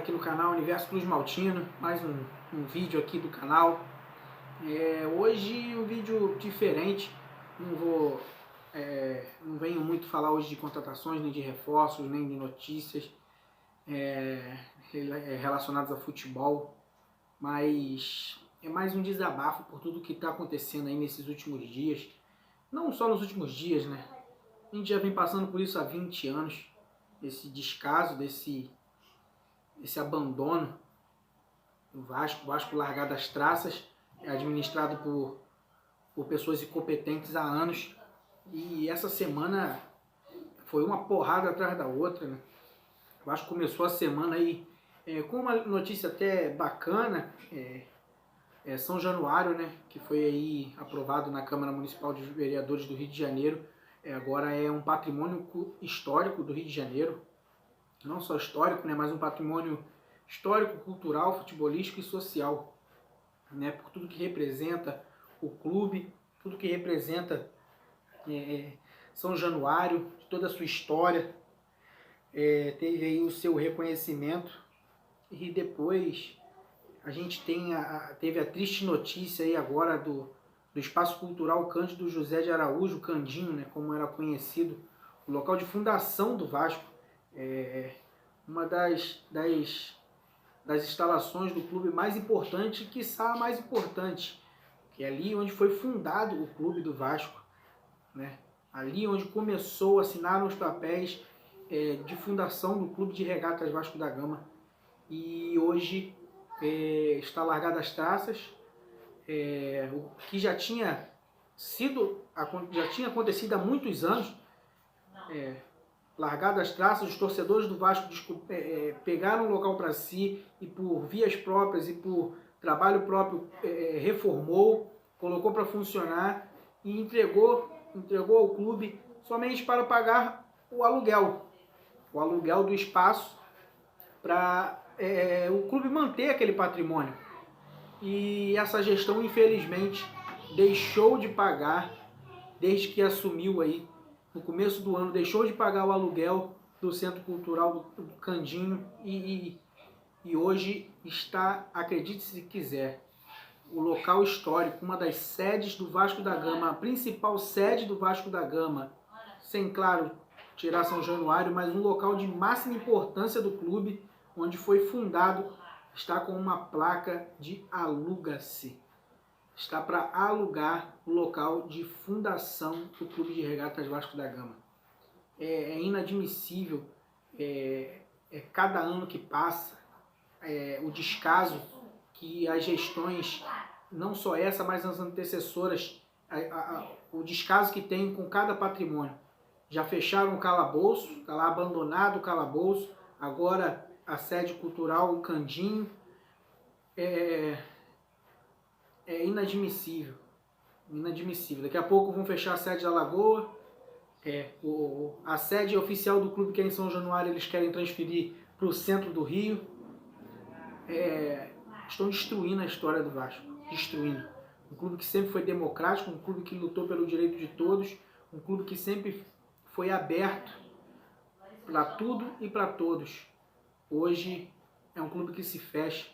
aqui no canal Universo Cruz Maltino, mais um vídeo aqui do canal. Hoje um vídeo diferente, não venho muito falar hoje de contratações, nem de reforços, nem de notícias relacionadas a futebol, mas é mais um desabafo por tudo que está acontecendo aí nesses últimos dias, não só nos últimos dias, né? A gente já vem passando por isso há 20 anos, esse descaso, desse abandono do Vasco. O Vasco largado das traças, é administrado por pessoas incompetentes há anos, e essa semana foi uma porrada atrás da outra, né? O Vasco começou a semana aí com uma notícia até bacana, São Januário, né, que foi aí aprovado na Câmara Municipal de Vereadores do Rio de Janeiro, agora é um patrimônio histórico do Rio de Janeiro, não só histórico, né, mas um patrimônio histórico, cultural, futebolístico e social, né, por tudo que representa o clube, tudo que representa São Januário, toda a sua história, teve aí o seu reconhecimento. E depois a gente teve a triste notícia aí agora do Espaço Cultural Cândido José de Araújo, Candinho, né, como era conhecido, o local de fundação do Vasco, uma das instalações do clube mais importante, quiçá a mais importante, que é ali onde foi fundado o clube do Vasco, né? Ali onde começou, assinaram os papéis de fundação do Clube de Regatas Vasco da Gama, e hoje está largado as traças, o que já tinha acontecido há muitos anos, largado as traças. Os torcedores do Vasco pegaram o local para si e por vias próprias e por trabalho próprio reformou, colocou para funcionar e entregou ao clube somente para pagar o aluguel do espaço, para o clube manter aquele patrimônio. E essa gestão, infelizmente, deixou de pagar, desde que assumiu aí no começo do ano, deixou de pagar o aluguel do Centro Cultural do Candinho, e hoje está, acredite se quiser, o local histórico, uma das sedes do Vasco da Gama, a principal sede do Vasco da Gama, sem, claro, tirar São Januário, mas um local de máxima importância do clube, onde foi fundado, está com uma placa de aluga-se. Está para alugar o local de fundação do Clube de Regatas Vasco da Gama. É inadmissível, cada ano que passa, o descaso que as gestões, não só essa, mas as antecessoras, o descaso que tem com cada patrimônio. Já fecharam o calabouço, está lá abandonado o calabouço, agora a sede cultural, o Candinho. É inadmissível, inadmissível. Daqui a pouco vão fechar a sede da Lagoa, a sede oficial do clube, que é em São Januário, eles querem transferir para o centro do Rio. Estão destruindo a história do Vasco, destruindo. Um clube que sempre foi democrático, um clube que lutou pelo direito de todos, um clube que sempre foi aberto para tudo e para todos. Hoje é um clube que se fecha,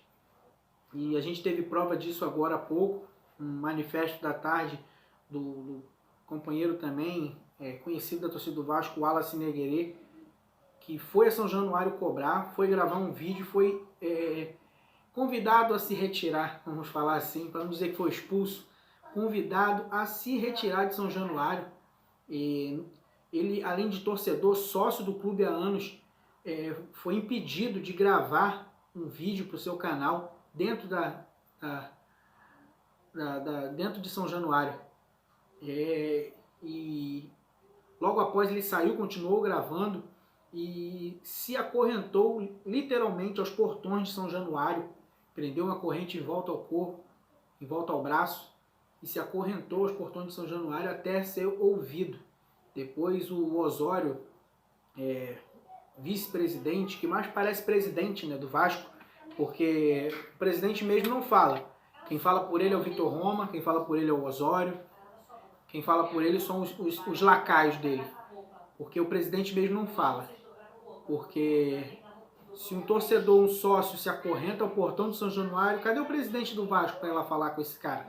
e a gente teve prova disso agora há pouco, um manifesto da tarde do companheiro também, conhecido da torcida do Vasco, o Wallace Neguerê, que foi a São Januário cobrar, foi gravar um vídeo, foi convidado a se retirar, vamos falar assim, para não dizer que foi expulso, convidado a se retirar de São Januário. Ele, além de torcedor, sócio do clube há anos, foi impedido de gravar um vídeo para o seu canal dentro dentro de São Januário. E logo após ele saiu, continuou gravando e se acorrentou literalmente aos portões de São Januário, prendeu uma corrente em volta ao corpo, em volta ao braço, e se acorrentou aos portões de São Januário até ser ouvido. Depois o Osório, vice-presidente, que mais parece presidente, né, do Vasco, porque o presidente mesmo não fala. Quem fala por ele é o Vitor Roma, quem fala por ele é o Osório, quem fala por ele são os lacaios dele, porque o presidente mesmo não fala, porque Se um torcedor, um sócio se acorrenta ao portão de São Januário, cadê o presidente do Vasco para ir lá falar com esse cara?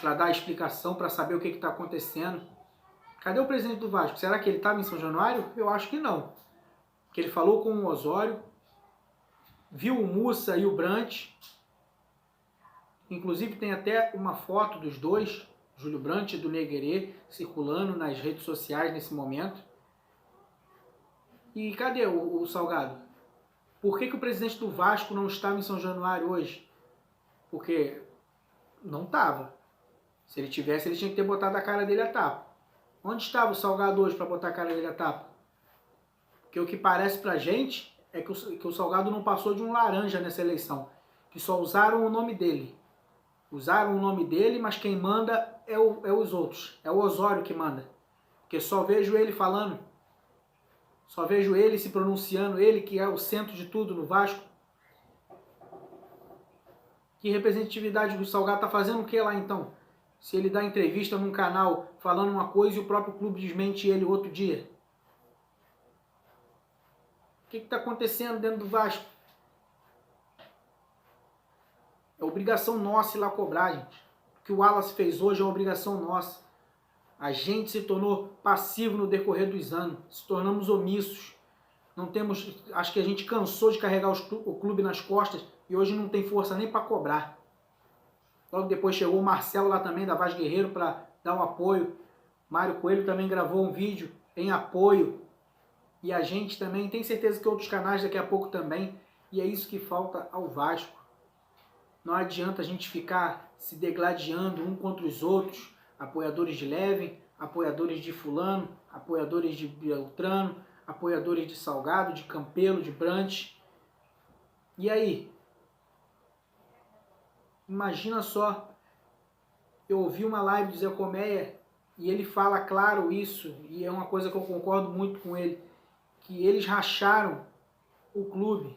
Para dar explicação, para saber o que está acontecendo? Cadê o presidente do Vasco? Será que ele estava em São Januário? Eu acho que não. Porque ele falou com o Osório, viu o Mussa e o Brant. Inclusive tem até uma foto dos dois, Júlio Brant e do Negre, circulando nas redes sociais nesse momento. E cadê o Salgado? Por que o presidente do Vasco não estava em São Januário hoje? Porque não estava. Se ele tivesse, ele tinha que ter botado a cara dele a tapa. Onde estava o Salgado hoje para botar a cara dele a tapa? Porque o que parece pra gente é que o Salgado não passou de um laranja nessa eleição. Que só usaram o nome dele. Usaram o nome dele, mas quem manda é os outros. É o Osório que manda. Porque só vejo ele falando. Só vejo ele se pronunciando. Ele que é o centro de tudo no Vasco. Que representatividade do Salgado tá fazendo o que lá então? Se ele dá entrevista num canal falando uma coisa e o próprio clube desmente ele outro dia. O que está acontecendo dentro do Vasco? É obrigação nossa ir lá cobrar, gente. O que o Wallace fez hoje é obrigação nossa. A gente se tornou passivo no decorrer dos anos. Se tornamos omissos. Não temos, acho que a gente cansou de carregar o clube nas costas e hoje não tem força nem para cobrar. Logo depois chegou o Marcelo lá também, da Vaz Guerreiro, para dar um apoio. Mário Coelho também gravou um vídeo em apoio. E a gente também, tem certeza que outros canais daqui a pouco também. E é isso que falta ao Vasco. Não adianta a gente ficar se degladiando um contra os outros. Apoiadores de Leven, apoiadores de fulano, apoiadores de Beltrano, apoiadores de Salgado, de Campelo, de Brant. E aí? Imagina só, eu ouvi uma live do Zé Colmeia e ele fala claro isso, e é uma coisa que eu concordo muito com ele, que eles racharam o clube.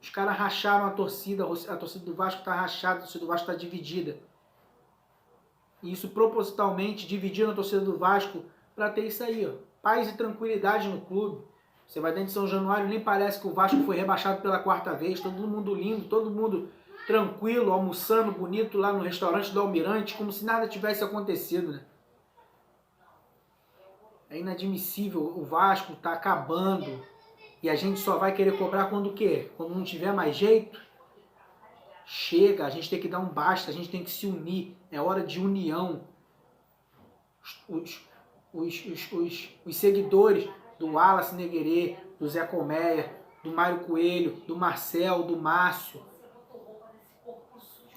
Os caras racharam a torcida do Vasco está rachada, a torcida do Vasco está dividida. E isso propositalmente dividiram a torcida do Vasco para ter isso aí, ó, paz e tranquilidade no clube. Você vai dentro de São Januário, nem parece que o Vasco foi rebaixado pela 4ª vez, todo mundo lindo, todo mundo tranquilo, almoçando bonito lá no restaurante do Almirante, como se nada tivesse acontecido, né? É inadmissível, o Vasco tá acabando e a gente só vai querer cobrar quando o quê? Quando não tiver mais jeito? Chega, a gente tem que dar um basta, a gente tem que se unir, é hora de união. Os seguidores do Wallace Negre, do Zé Colmeia, do Mário Coelho, do Marcel, do Márcio,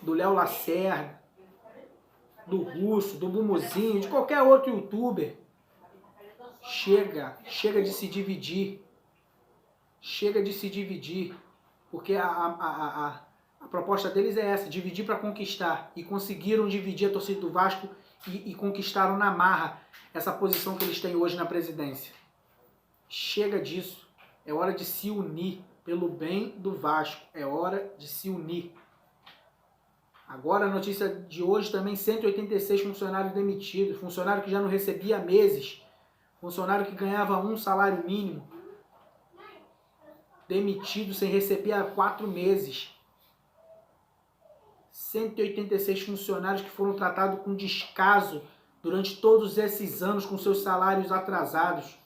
do Léo Lacerda, do Russo, do Bumuzinho, de qualquer outro youtuber. Chega de se dividir. Chega de se dividir. Porque a proposta deles é essa, dividir para conquistar. E conseguiram dividir a torcida do Vasco e conquistaram na marra essa posição que eles têm hoje na presidência. Chega disso. É hora de se unir pelo bem do Vasco. É hora de se unir. Agora a notícia de hoje também, 186 funcionários demitidos, funcionário que já não recebia há meses, funcionário que ganhava um salário mínimo, demitido sem receber há 4 meses. 186 funcionários que foram tratados com descaso durante todos esses anos com seus salários atrasados.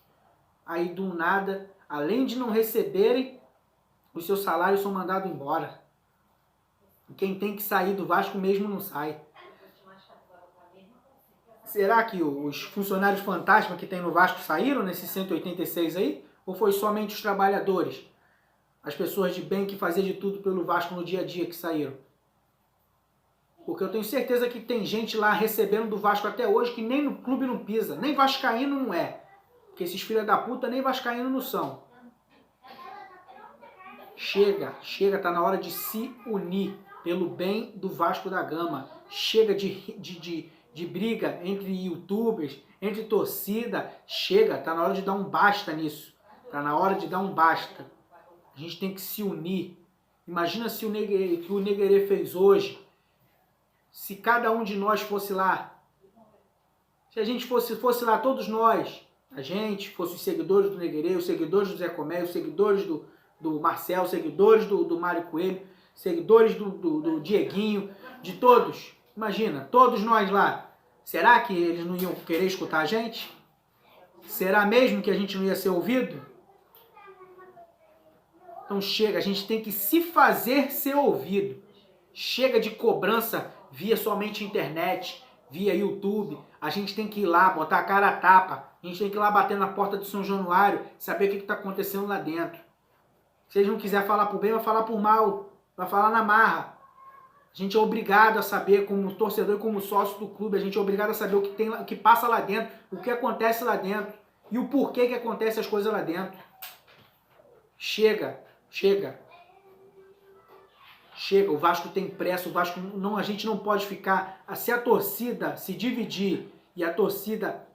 Aí do nada, além de não receberem, os seus salários são mandados embora. Quem tem que sair do Vasco mesmo não sai. Será que os funcionários fantasma que tem no Vasco saíram nesses 186 aí? Ou foi somente os trabalhadores? As pessoas de bem que faziam de tudo pelo Vasco no dia a dia que saíram? Porque eu tenho certeza que tem gente lá recebendo do Vasco até hoje que nem no clube não pisa. Nem vascaíno não é. Porque esses filha da puta nem vascaíno não são. Chega, tá na hora de se unir pelo bem do Vasco da Gama. Chega de briga entre youtubers, entre torcida. Chega, tá na hora de dar um basta nisso. Tá na hora de dar um basta. A gente tem que se unir. Imagina se o que o Negre fez hoje. Se cada um de nós fosse lá. Se a gente fosse lá, todos nós. A gente, fosse os seguidores do Negre, os seguidores do Zé Colmeia, os seguidores do do Marcel, seguidores do Mário Coelho, seguidores do Dieguinho, de todos. Imagina, todos nós lá. Será que eles não iam querer escutar a gente? Será mesmo que a gente não ia ser ouvido? Então chega, a gente tem que se fazer ser ouvido. Chega de cobrança via somente internet, via YouTube. A gente tem que ir lá, botar a cara a tapa. A gente tem que ir lá bater na porta de São Januário, saber o que está acontecendo lá dentro. Se eles não quiserem falar por bem, vai falar por mal. Vai falar na marra. A gente é obrigado a saber, como torcedor e como sócio do clube, a gente é obrigado a saber o que tem, o que passa lá dentro, o que acontece lá dentro e o porquê que acontece as coisas lá dentro. Chega, chega. Chega, o Vasco tem pressa, o Vasco não, a gente não pode ficar, se a torcida se dividir e a torcida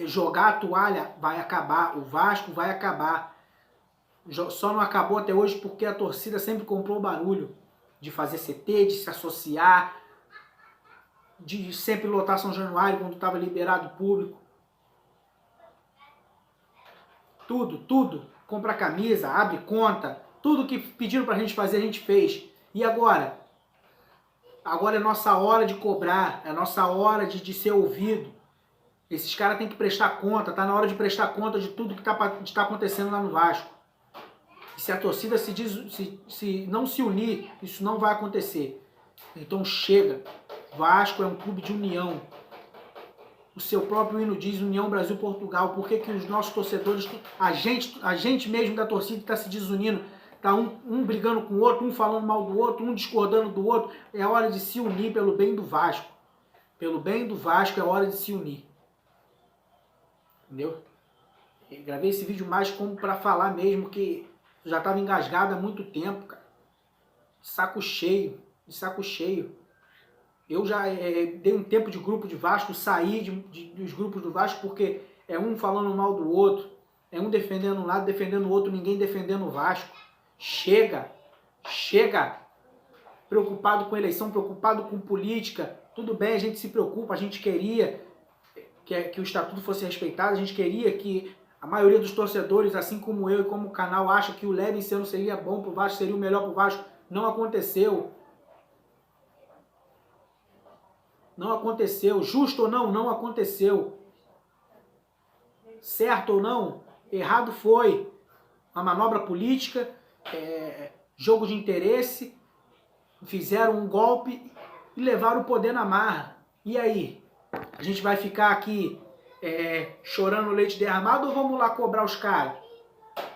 jogar a toalha, vai acabar, o Vasco vai acabar. Só não acabou até hoje porque a torcida sempre comprou barulho de fazer CT, de se associar, de sempre lotar São Januário quando estava liberado o público. Tudo. Compra camisa, abre conta, tudo que pediram pra gente fazer a gente fez. E agora? Agora é nossa hora de cobrar, é nossa hora de ser ouvido. Esses caras têm que prestar conta, tá na hora de prestar conta de tudo que tá acontecendo lá no Vasco. E se a torcida se não se unir, isso não vai acontecer. Então chega. Vasco é um clube de união. O seu próprio hino diz União Brasil-Portugal. Por que os nossos torcedores, a gente mesmo da torcida está se desunindo? Está um brigando com o outro, um falando mal do outro, um discordando do outro. É hora de se unir pelo bem do Vasco. Pelo bem do Vasco é hora de se unir. Entendeu? Eu gravei esse vídeo mais como para falar mesmo que já estava engasgado há muito tempo, cara. De saco cheio. Eu já dei um tempo de grupo de Vasco, saí dos grupos do Vasco porque é um falando mal do outro, é um defendendo um lado, defendendo o outro, ninguém defendendo o Vasco. Chega! Preocupado com eleição, preocupado com política, tudo bem, a gente se preocupa, a gente queria que o estatuto fosse respeitado, a gente queria que a maioria dos torcedores, assim como eu e como o canal, acha que o Levinson seria bom pro Vasco, seria o melhor pro Vasco. Não aconteceu. Não aconteceu. Justo ou não, não aconteceu. Certo ou não, errado foi. Uma manobra política, jogo de interesse, fizeram um golpe e levaram o poder na marra. E aí? A gente vai ficar aqui chorando leite derramado ou vamos lá cobrar os caras?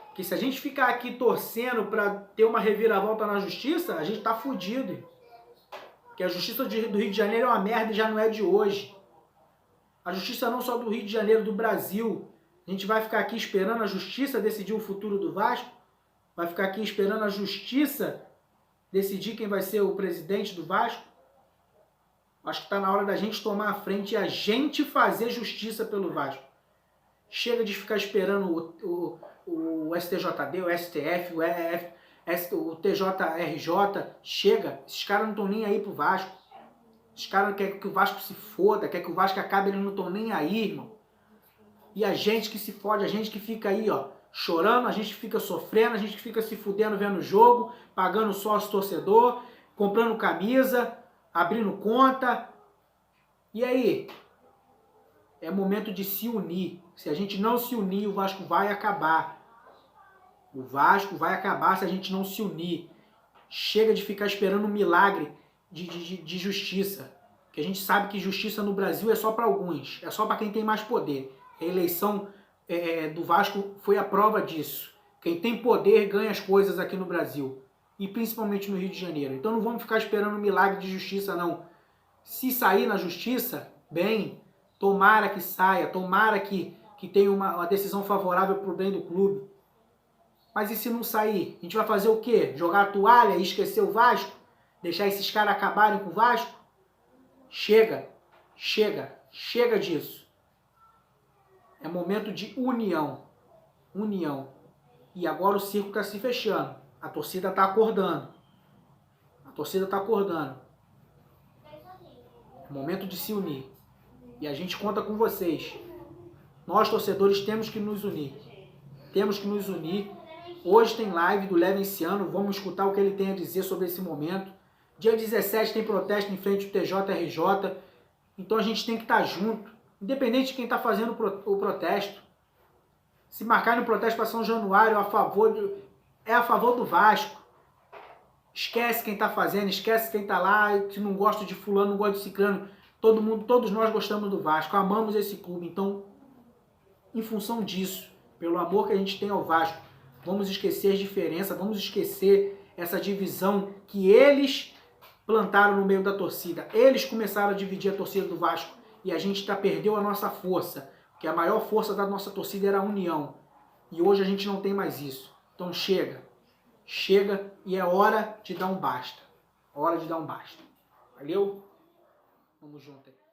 Porque se a gente ficar aqui torcendo para ter uma reviravolta na justiça, a gente tá fudido. Porque a justiça do Rio de Janeiro é uma merda e já não é de hoje. A justiça não só do Rio de Janeiro, do Brasil. A gente vai ficar aqui esperando a justiça decidir o futuro do Vasco? Vai ficar aqui esperando a justiça decidir quem vai ser o presidente do Vasco? Acho que está na hora da gente tomar a frente e a gente fazer justiça pelo Vasco. Chega de ficar esperando o STJD, o STF, o TJRJ. Chega. Esses caras não estão nem aí pro Vasco. Esses caras querem que o Vasco se foda, querem que o Vasco acabe, eles não estão nem aí, irmão. E a gente que se fode, a gente que fica aí, ó, chorando, a gente que fica sofrendo, a gente que fica se fudendo vendo o jogo, pagando sócio torcedor, comprando camisa, abrindo conta. E aí? É momento de se unir. Se a gente não se unir, o Vasco vai acabar. O Vasco vai acabar se a gente não se unir. Chega de ficar esperando um milagre de justiça. Porque a gente sabe que justiça no Brasil é só para alguns. É só para quem tem mais poder. A eleição do Vasco foi a prova disso. Quem tem poder ganha as coisas aqui no Brasil. E principalmente no Rio de Janeiro. Então não vamos ficar esperando um milagre de justiça, não. Se sair na justiça, bem, tomara que saia, tomara que tenha uma decisão favorável para o bem do clube. Mas e se não sair? A gente vai fazer o quê? Jogar a toalha e esquecer o Vasco? Deixar esses caras acabarem com o Vasco? Chega disso. É momento de união. E agora o circo está se fechando. A torcida está acordando. É momento de se unir. E a gente conta com vocês. Nós, torcedores, temos que nos unir. Hoje tem live do Levenciano, vamos escutar o que ele tem a dizer sobre esse momento. Dia 17 tem protesto em frente ao TJRJ, então a gente tem que estar junto, independente de quem está fazendo o protesto. Se marcar no protesto para São Januário é a favor do Vasco. Esquece quem está fazendo, esquece quem está lá, que não gosta de fulano, não gosta de ciclano. Todos nós gostamos do Vasco, amamos esse clube. Então, em função disso, pelo amor que a gente tem ao Vasco, vamos esquecer as diferenças, vamos esquecer essa divisão que eles plantaram no meio da torcida. Eles começaram a dividir a torcida do Vasco e a gente perdeu a nossa força, porque a maior força da nossa torcida era a união. E hoje a gente não tem mais isso. Então chega. Chega e é hora de dar um basta. Hora de dar um basta. Valeu? Vamos junto aí.